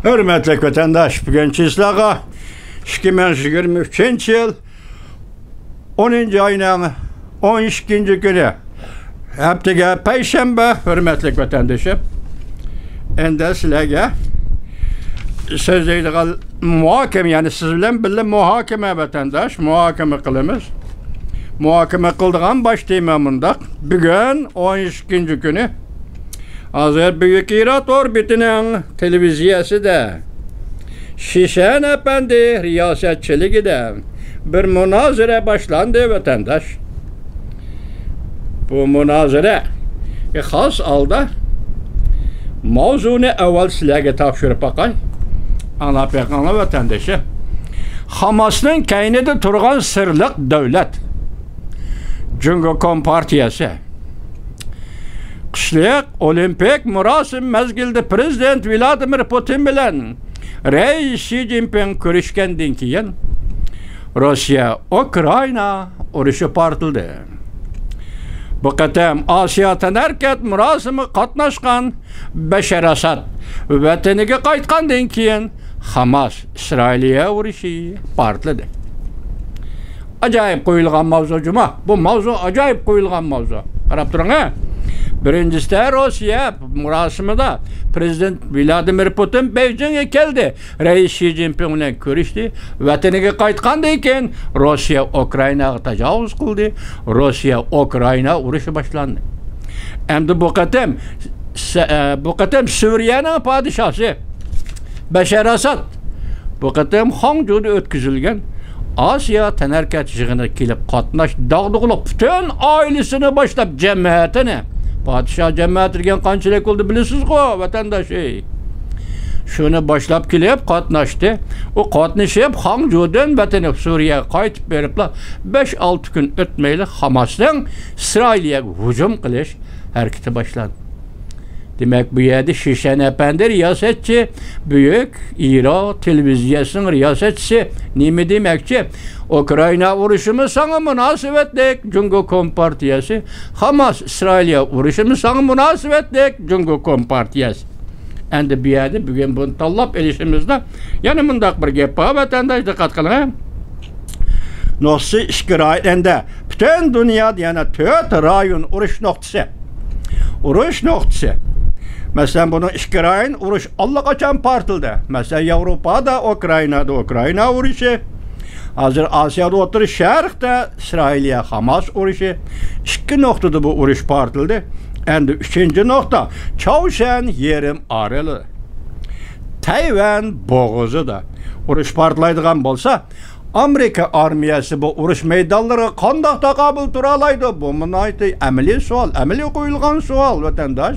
Hürmetli vatandaş, bugün sizlerle 2023 yıl 10. ayının 12. günü haftaga Perşembe, hürmetli vatandaşım. Endi sizlerge sözleydiği muhakeme, yani siz bilen birlikte muhakeme vatandaş, muhakeme kılımız. Muhakeme kıldığın başlayımında bugün 12. günü hazır Büyük İrat Orbiti'nin televizyası da Şişen Efendi riyasetçiliği de bir münazara başlandı vatandaş. Bu münazara xas alda mavzunu evvel sizlerge tavşırıp bakay. Anlapayanlar vatandaşı. Hamas'ın kaynida turgan sırlık devlet. Cungo Kompartiyası. Qışlıq olimpik murasim mezgilde Prezident Vladimir Putin bilen Reis Xi Jinping görüşkenden keyin Rusya Ukrayna uruşu partildi. Bu qatam Asiyadan hareket murasimi qatnaşkan Beşar Asad vataniga qaytgandan keyin Hamas İsrail'e uruşu partildi. Acayip koyulgan mavzu cuma. Bu mavzu acayip koyulgan mavzu. Qarab turun ha. Birincisi Rusya murasimida Prezident Vladimir Putin Beijing'e geldi. Reis Xi Jinping bilan görüştü. Vataniga qaytgandan keyin Rusya Ukraynaga tajovuz qildi. Rusya Ukrayna urushi boshlandi. Endi bu qatam Suriyaning podshosi Beşar Asad bu qatam Hangzhouda o'tkazilgan Asiya Tenhareket yig'iniga kelib qatnash dağdığılık bütün ailesini başlap cemiyetini padişah cemiyeti degan qanchalik bo'ldi bilasiz-ku vatandaş. Şunu başlap kelib qatnaşdı. O qatnashib Hangzhoudan vatani Suriyaga qaytib beriblar. 5-6 kun o'tmayli Hamasning İsrailga hujum qilish harakati boshlandi. Demek bu yerde Şişen Efendi riyasetçi, Büyük İran televizyasının riyasetçisi. Ne demekçi? Ukrayna vuruşumu sana münasebetlik Cungo Kompartiyası. Hamas İsrail'e vuruşumu sana münasebetlik Cungo Kompartiyası. Endi bu yerde bugün bunu tallap elişimizde yani mındak bir gep var vatandaş dikkat kılın. Nasıl işgirayetinde bütün dünyada yani 4 rayon uruş noktası. Uruş noktası. Mesela bunun İşgirayın uruş allaqachon partildi. Mesela Avrupa'da Ukrayna uruşu. Hazır Asya'da otur Şərqdə İsrail'e Hamas uruşu. 2 noktada bu uruş partildi. Endi 3. nokta Çavşen yerim arılı. Tayvan boğuzu da uruş partilaydigan bolsa Amerika armiyası bu uruş meydanları qandaq taqabul turalaydı. Bu münayeti əmeli sual, əmeli qoyulgan sual vatandaş.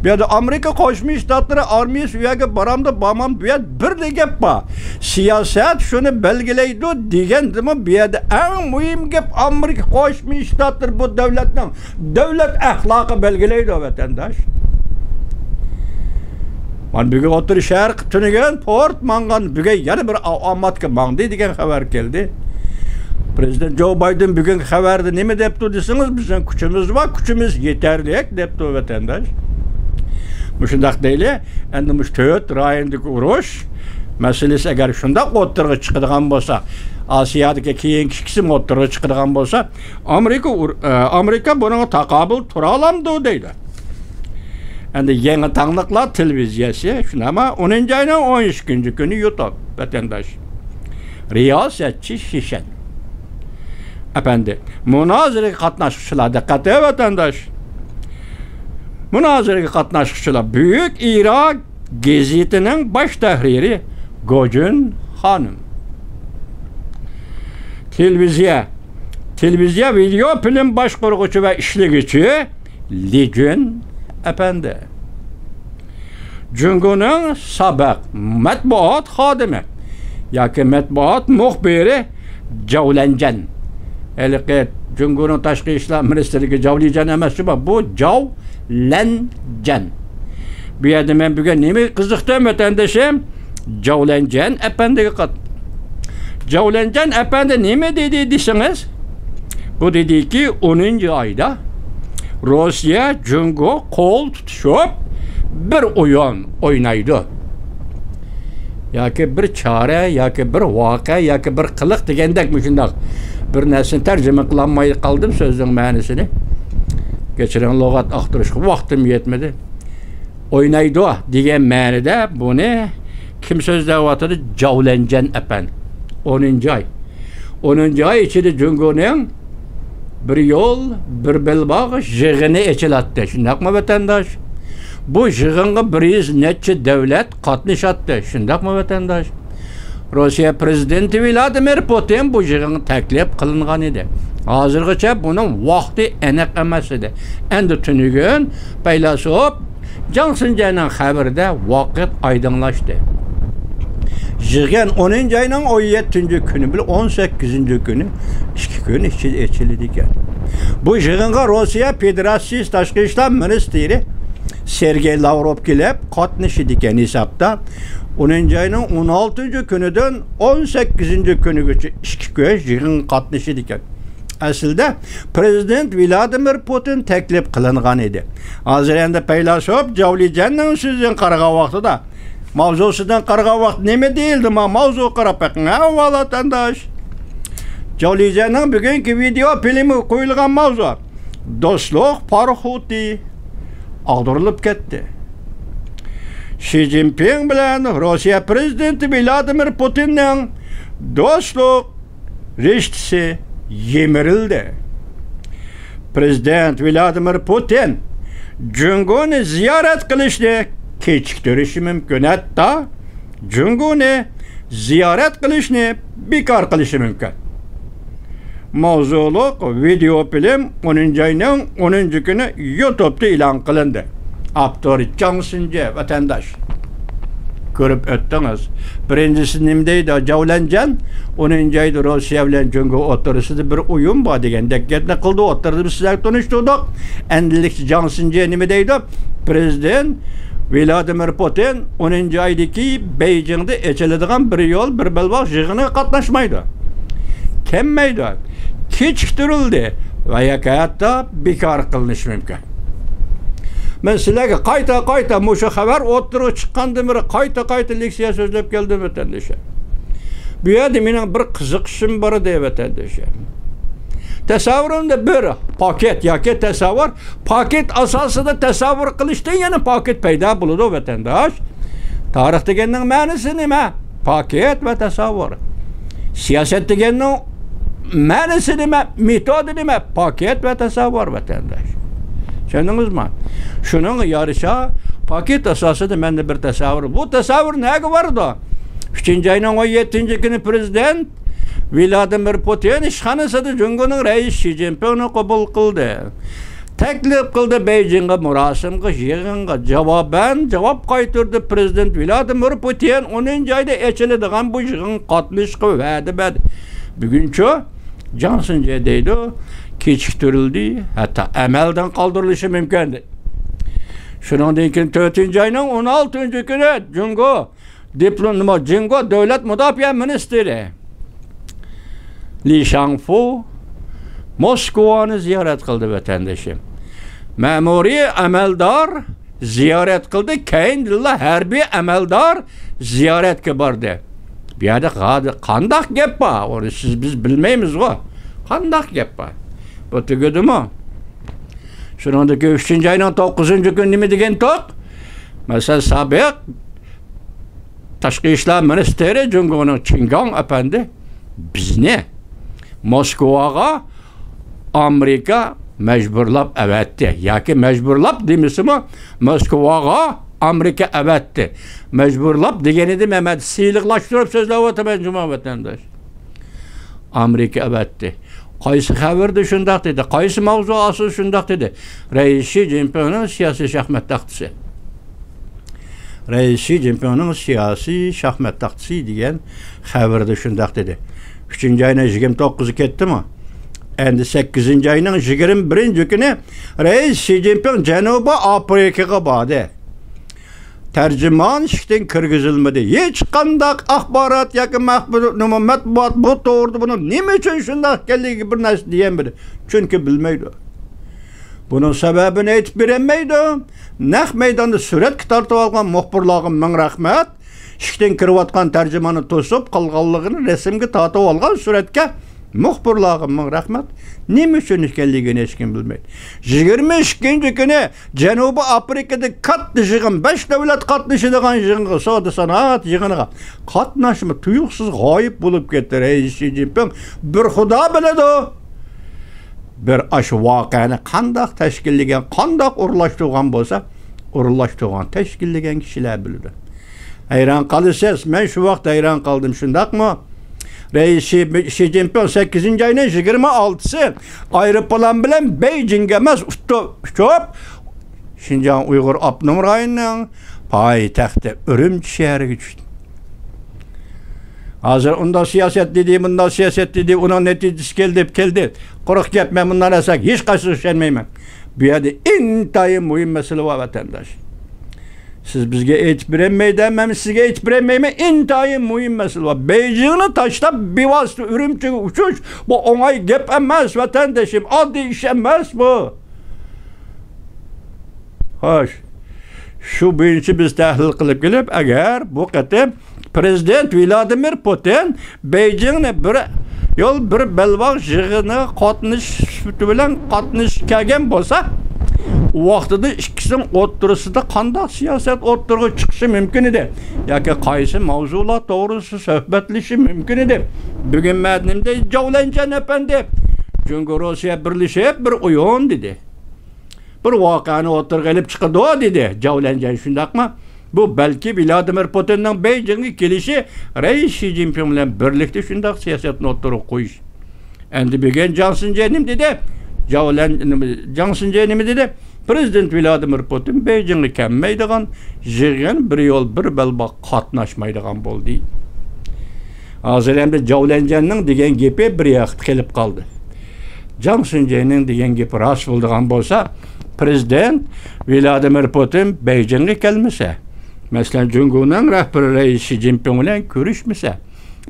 Bu yerde Amerika Qo'shma Shtatları armiyasi uyaga baramda bamam bu yerde bir de gap var. Siyaset şunu belgileydi degandimi bu yerde en mühim gap Amerika Qo'shma Shtatları bu devletning devlet ahlakı belgileydi vatandaş. Man bugun otur Şərq tunigan port mangan bugun yana bir omadga mangdi degan xabar keldi. Prezident Joe Biden bugün xabarda nima debdi desangiz bizning kuchimiz var, kuchimiz yeterli debdi vatandaş. Muşundaq deyli, endi mush 4 rayondagi urush masalasi agar shundaq o'tirg'i chiqadigan bo'lsa, Asiyadagi keyingi qism o'tirg'i chiqadigan bo'lsa, Amerika buni taqabul tura olamdi deydi. Endi yangi tanliqlar televizyasi shunama 10. ayning 12. kuni YouTube vatandaş. Riyasetçi Şişen Efendi münazaraga qatnashuvchilar diqqat vatandaş. Münazaraga qatnashuvchilar Büyük İran gazetining baş tahriri Gojun Hanım. Televiziya video film boshqaruvchi va ishlig'ichi Lijun Efendi. Jungoning sabaq matbuot xodimi yoki matbuot muxbiri Javlanjan. Elqet Jungoning tashqi ishlar ministrligi Javlanjan emas, bu Javlanjan. Bu yerda men bugun nima qiziqdim vatandoshim? Javlanjan Efendiga Javlanjan Efendi nima dedi desangiz? Bu dedi ki 10. ayda Rusya Jungo qo'l tutishib bir o'yin o'ynaydi. yoki bir chora yoki bir voqea yoki bir qiliq degandek shundoq bir narsani tarjima qilolmay qoldim so'zning ma'nosini. Kechiring, lug'at aqtirishga vaqtim yetmadi. O'ynaydi degan ma'noda buni kim so'zlayotdi? Javlanjan apan. 10-oy. 10-oy ichida Jungoning bir yo'l, bir belbog' yig'ini echilatdi. Shundaqmi vatandosh? Bu yig'inga 100 necha davlat qatnashatdi. Shundaqmi vatandosh? Rossiya prezidenti Vladimir Putin bu yig'inga taklif qilingan edi. Hozirgacha buning vaqti aniq emas edi. Endi tunugun paylasop Johnson-Johnson xabarida vaqt oydinlashdi. Yig'in 10-oyning 17-kuni bilan 18-kuni 2 kun ichida echildi ekan. Bu yig'inga Rossiya Federatsiyasi tashqi ishlar ministri Sergey Lavrov kelib qatnashdi ekan hisobda. 10-oyning 16-kunidan 18-kunigacha 2 kun yig'in qatnashdi ekan. Aslida prezident Vladimir Putin taklif qilingan edi. Hozir endi paylasop Javlijanning so'zidan qaragan vaqtida mavzusidan qaragan vaqt nima deyildi? Mavzu qarab baqing, vatandosh. Javlijanning bugungi video filmi qo'yilgan mavzu do'stlik parxoti ag'darilib ketdi. Xi Jinping bilan Rossiya prezidenti Vladimir Putinning do'stlik rishtasi yemirildi. Prezident Vladimir Putin Jungoni ziyorat qilishni kechiktirishi mumkin. Hatto Jungoni ziyorat qilishni bekor qilishi mumkin. Mavzuliq video film 10-oyning 10-kuni YouTube'da e'lon qilindi. Avtor Johnson-Johnson vatandosh. Ko'rib o'tdingiz. Birinchisi nima deydi? Javlanjan 10-oyda Rossiya bilan Jungo o'rtasida bir o'yin bor degandek gapni qildi. O'rtada biz sizlar tanishtirdik. Endilikchi Johnson-Johnson nima deydi? Prezident Vladimir Putin 10-oydagi Beijingda echiladigan bir yo'l, bir belbog' yig'iniga qatnashmaydi. Kelmaydi. Kechiktirildi va yakatda bekor qilinishi mumkin. Men sizlarga qayta mushu xabar o'ttirib chiqqandan beri qayta leksiya so'zlab keldim vatandoshlar. Bu yerda mening bir qiziqishim bor edi vatandoshlar. Tasavvurimda bir paket yoki tasavvur, paket asosida tasavvur qilishdan yana paket paydo bo'ladi vatandosh. Tarix deganning ma'nosi nima? Paket va tasavvur. Siyosat deganning ma'nosi nima? Metodi nima? Paket va tasavvur vatandosh. Tushundingizmi? Shuning yarasha paket asosida menda bir tasavvur. Bu tasavvur nega bordi? 3-oyning 17-kuni prezident Vladimir Putin ishxonasida Jungoning raisi Xi Jinpingni qabul qildi. Taklif qildi Beijingga murosimga yig'inga javob qaytardi prezident Vladimir Putin 10-oyda echiladigan bu yig'in qatnashishga va'da berdi. Buguncha Johnson-Johnson deydi, kechiktirildi, hatto amaldan qoldirilishi mumkin. Shuningdek 4-oyning 16-kuni Jungo davlat mudofaa ministri Li Shangfu Moskvani ziyorat qildi vatandoshim. Ma'muriy amaldor ziyorat qildi, keyin harbiy amaldor ziyoratga bordi. Bu yerda qandaq gap bor? Uni biz bilmaymiz-ku. Qandaq gap bor? Bu tugudimi? Shuningdek 3-oyning 9-kuni nima degan to'q? Masalan, sobiq tashqi ishlar ministri Jungoning Qingong apandi bizni Moskvaga Amerika majburlab avatdi. Yoki majburlab demisimi? Moskvaga Amerika avatdi. Majburlab deganida Mehmet siyliqlashtirib so'zlab o'taman juma vatandosh. Amerika avatdi. Qaysi xabarda shundaq dedi? Qaysi mavzu asosida shundaq dedi? Rais Xi Jinpingning siyosiy shaxmat taxtisi. Rais Xi Jinpingning siyosiy shaxmat taxtisi degan xabarda shundaq dedi. 3-oyning 29-i ketdimi? Endi 8-oyning 21-kuni Rais Xi Jinping Janubiy Afrikaga bordi. Tarjimon ishdan kirgizilmadi. Hech qanday axborot yoki matbuot bu to'g'rida buni nima uchun shunday ekanligi bir narsa demaydi. Chunki bilmaydi. Buning sababini aytib bermaydi. Naq maydonda suratga tortib olgan muxbirlarga ming rahmat. ishdan kirayotgan tarjimani to'sib qolganligini rasmga tortib olgan suratga muxbirlarga rahmat. Nima uchun ekanligini hech kim bilmaydi. 22 kuni Janubiy Afrikada katta yig'in 5 davlat qatnashadigan yig'inga, savdo sanoat yig'iniga qatnashmi tuyuqsiz g'oyib bo'lib ketdi. Reis Shi Jinping bir xudo biladi. Bir aşı voqeani qandoq tashkillagan, qandoq o'rlashtirgan bo'lsa, o'rlashtirgan, tashkillagan kishilar biladi. Hayron qolasiz, men shu vaqt hayron qoldim, shundaqmi? Reis Shi Jinping 8-oyning 26-si aeroplan bilan Beijingga emas, uçup Şinjan Uyghur Abnum rayonining poytaxti Urumchi shahriga tushdi. Hazır unda siyaset dedi, bunda siyaset dedi, onun neticesi keldi. Quruq gap, men bundan esak hech qaysi ishonmayman. Bu yerda intayın muhim mesele var vatandaş. Siz bizge aytib bermaydi, men sizga aytib bermayman, intayın muhim mesele var. Beijingni tashlab bevosita Urumchiga uchish bu o'ng'ay gap emas vatandoshim, oddiy ish emas bu. Xo'sh. Shu bo'yicha biz tahlil qilib kelib, agar bu qatim Prezident Vladimir Putin Beijingni bir belbog' yig'ini qatnashishi bilan qatnashgan bo'lsa, vaqtida ikkisining o'rtasida qanday siyosat o'rtaga chiqishi mumkin edi yoki qaysi mavzular to'g'risida suhbatlashishi mumkin edi. Bugun matnimda Javlanjan apandi Jungo Rossiya birlashib bir o'yin dedi. Bir voqeani o'rtaga olib chiqdi dedi. Javlanjan shundaqmi? Bu belki Vladimir Putin'nin Beijing'e gelişi Reis Shi Jinping bilan birlikte shundoq siyosatni o'rtaga qo'yish. Endi bugun Johnson Jenim dedi. Johnson Jenim dedi. Prezident Vladimir Putin Beijing'e kelmaydigan, yig'in bir yo'l bir belbog' qatnashmaydigan bo'ldi. Hozir endi Javlanjanning degan gapi bir vaqt kelib qoldi. Johnson Jenim degan gapi rost bo'lgan bo'lsa, Prezident Vladimir Putin Beijing'e kelmasa, mesela Jungo'nun rahbari Reis Shi Jinping bilan ko'rishmasa,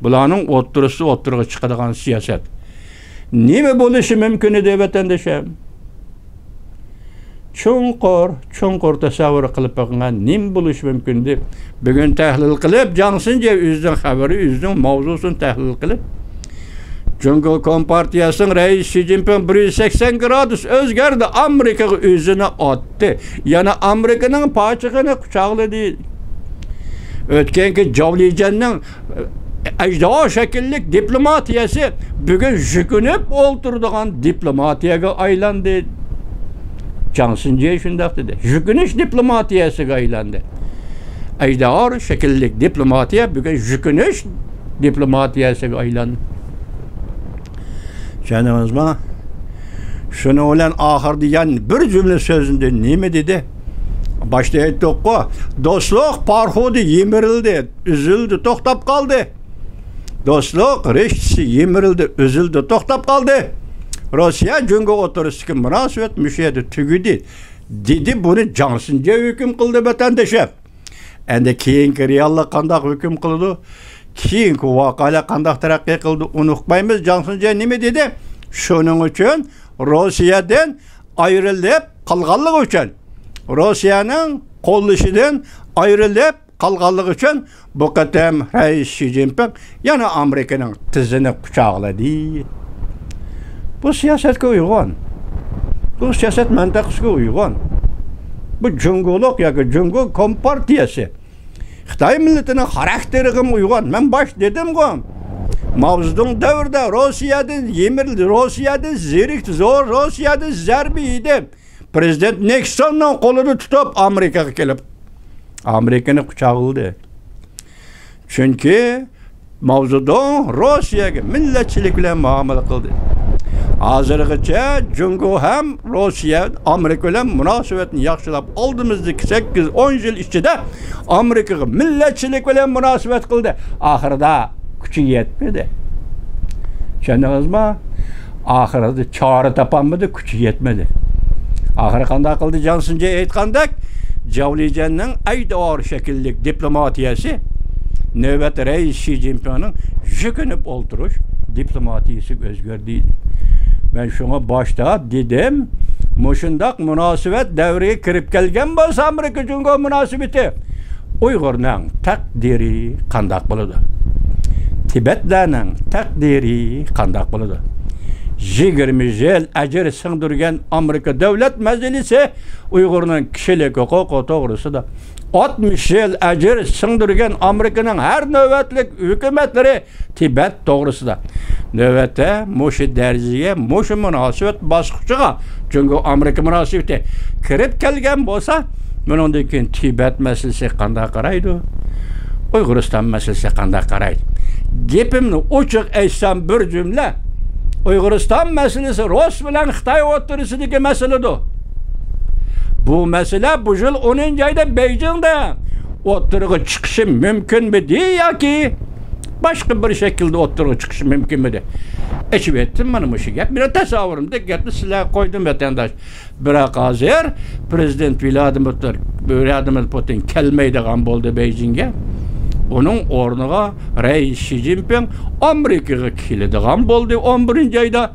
bularning o'rtaga chiqadigan siyosat nima bo'lishi mumkin edi vatandoshim? Chunqur tasavvur qilib boqgan nima bo'lishi mumkin deb bugun tahlil qilib, Johnson o'zining xabari, o'zining mavzusini tahlil qilib, Jungo Kompartiyasining Reis Shi Jinping 180 gradus o'zgardi, Amerikaga o'zini otdi. Yana Amerikaning pochig'ini quchoqladi. O'tganki Javlanjanning ajdo shakillik diplomatiyasi bugun yukunib o'ltiradigan diplomatiyaga aylandi. Johnson shundaq dedi. Yukunish diplomatiyasiga aylandi. Ajdo shakillik diplomatiya bugun yukunish diplomatiyasiga aylandi. Canımızma şunu olan ahir diyen bir cümle sözünde nime dedi? Başta ettik o. Dostluk parhudu yemirildi, üzüldü, toktap kaldı. Dostluk reştisi yemirildi, üzüldü, toktap kaldı. Rusya Jungo oturusiki münasebet müşahede tügüdü. Dedi bunu Johnson'ca hüküm kıldı vatandaşa. Endi keyinki reallik kandak hüküm kıldı. Keyinki vakayla kandak terakki kıldı. Unutmayımız Johnson'ca nime dedi? Şunun için Rusya'dan ayrılıp kalganlık için, Rusya'nın kollaşıdan ayrılıp kalganlık için bu kadar Reis Shi Jinping yana Amerika'nın tizini kucağladı. Bu siyasetke uygun. Bu siyaset mantıksına uygun. Bu Jungoluk ya ki Jungo Kompartiyası. Xitay milletinin karakterine uygun. Ben baş dedim ki mavzudun devirde Rusya'dan yemirildi, Rusya'dan zirikti, Rusya'dan zerbi yedi. Prezident Nixon'un kolunu tutup Amerika'ya gelip Amerika'nı kucağıldı. Çünkü mavzudun Rusya'ya milletçilik ile muamele kıldı. Hazırgıça Jungo hem Rusya, Amerika ile münasebetini yaxşılap aldığımızdaki 8-10 yıl içinde Amerika'ya milletçilik ile münasebet kıldı. Ahırda gücü yetmedi. Şendiniz mi? Ahırda çağrı tapanmadı, gücü yetmedi. Ahır qanday qildi Johnson'ca aytgandak, Javlanjanning aydor shakillik diplomatiyasi navbat Reis Shi Jinpingning yukunib o'ltirish diplomatiyasi o'zgardi. Ben şuna başta dedim, mushundaq munosabat davriga kirib kelgan bo'lsa Amerika Jungo munosabati Uyg'urning taqdiri qandoq bo'ladi? Tibetlarning taqdiri qandoq bo'ladi? 20 yil ajr singdirgan Amerika Davlat Majlisi Uyg'urning kishilik huquqi to'g'risida 60 yil ajr singdirgan Amerikaning har navbatlik hukumatlari Tibet to'g'risida navbatda mushu darajaga, mushu munosabat bosqichiga chunki Amerika munosabati kirib kelgan bo'lsa, bundan keyin Tibet masalasi qanday qaraydi? Uyg'uriston masalasi qanday qaraydi? Gapimni ochiq aytsam bir jumla, Uyg'uriston masalasi Rus bilan Xitoy o'rtasidagi masaladir. Bu masala bu yil 10-oyda Beijingda o'tirg'i chiqishi mumkinmi yoki boshqa bir shaklda o'tirg'i chiqishi mumkinmi? Aytib aytdim mana bu gap. Bir tasavvurimda gapni sizlar qo'ydim vatandosh. Biroq hozir prezident Vladimir Putin kelmaydigan bo'ldi Beijingga. Onun o'rniga Reis Xi Jinping Amerikaga keladigan bo'ldi 11-oyda.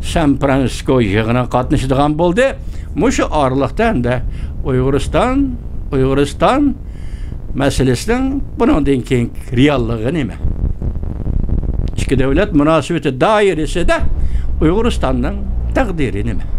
San Fransisko yig'inga qatnashadigan bo'ldi. Mushu oraliqdan da Uyg'uriston masalasining bundan keyin realligi nima? İki davlat münasebeti dairesinde Uyg'uristonning taqdiri nima?